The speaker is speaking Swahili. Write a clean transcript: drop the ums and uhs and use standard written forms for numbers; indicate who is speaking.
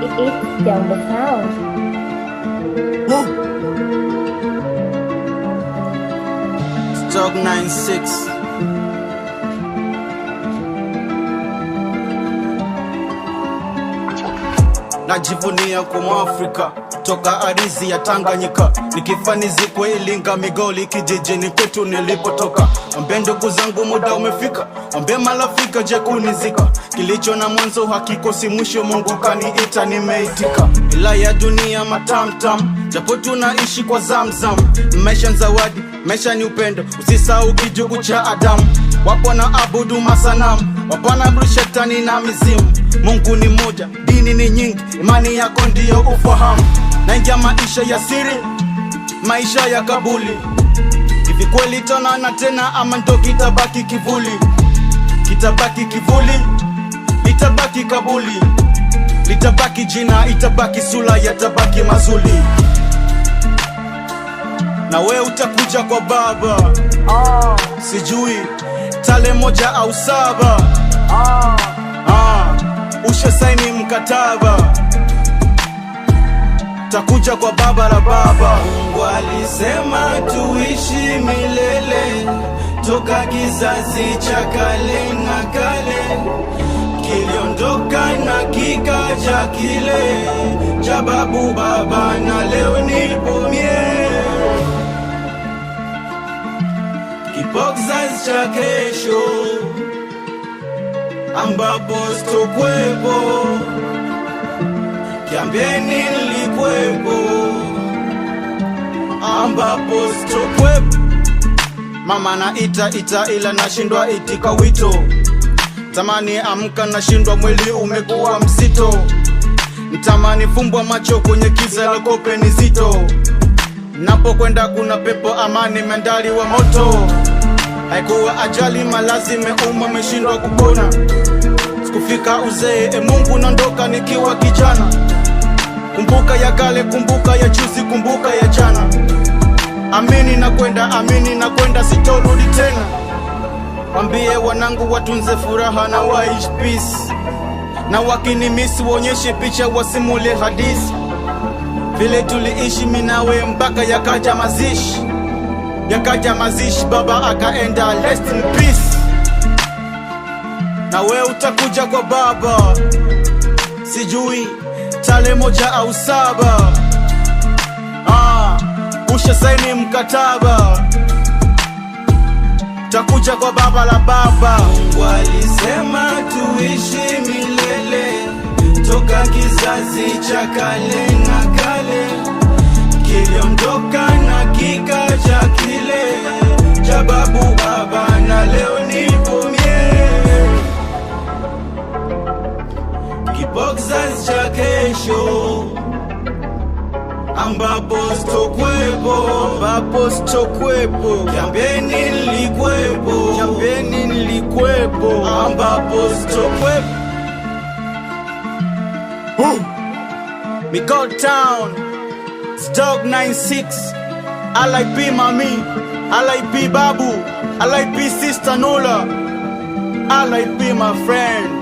Speaker 1: It's down the sound.
Speaker 2: Stock 96. Najivunia kwa Mwafrika toka ardhi ya Tanganyika, nikifanizikwe Ilinga, Migoli, kijijini kwetu nilipotoka. Ambe ndugu zangu muda umefika, ambe malafika je kunizika, kilicho na mwanzo hakikosi mwisho, Mungu kaniita nimeitika. Ila ya dunia matamtam, japo tunaishi kwa zamzam. Maisha zawadi, maisha ni upendo, usisahau kijugu cha Adamu. Wapo na abudu masanamu, wapo na abudu shetani na mizimu. Mungu ni moja, dini ni nyingi, imani yako ndiyo ufahamu. Naingia maisha ya siri, maisha ya kabuli. Hivi kweli tonana tena ama ndo kitabaki kivuli? Kitabaki kivuli, itabaki kabuli. Litabaki jina, itabaki sura, yatabaki mazuli. Na we utakuja kwa Baba, sijui tale moja au saba. Usha saini mkataba, takuja kwa Baba la Baba. Mungu alisema tuishi milele, toka kizazi cha kale na kale. Kiliondoka na kikaja kile cha babu baba, na leo nipo mie. Kipo kizazi cha kesho ambapo sitokwepo, kiambieni nilikwepo ambapo sitokwepo. Mama na ita ila nashindwa itika wito. Tamani amka nashindwa, mwili umekuwa mzito. Nitamani fumbwa macho kwenye kiza la kope ni zito. Napokwenda kuna pepo amani, mendali wa moto. Haikuwa ajali, malazi meuma, meshindwa kupona. Sikufika uzee, Mungu naondoka nikiwa kijana. Kumbuka ya kale, kumbuka ya juzi, kumbuka ya jana. Amini na kwenda, sitorudi tena. Wambie wanangu watunze furaha na waishi peace, na wakinimisi waonyeshe picha, wasimule hadithi. Vile tuliishi minawe mpaka yakaja mazishi, baba akaenda, rest in peace. Na we utakuja kwa Baba, sijui tale moja au saba. Usha saini mkataba, takuja kwa Baba la Baba. Mungu alisema tuishi milele, toka kizazi cha kale na kale. Kiliondoka na kikaja kile cha babu baba, na leo nipo mie. Kipo kizazi cha kesho ambapo sitokwepo, kiambieni nilikwepo ambapo sitokwepo. Migori Town, Stock 96. RIP mami, RIP babu, RIP sister Nola, RIP my friend.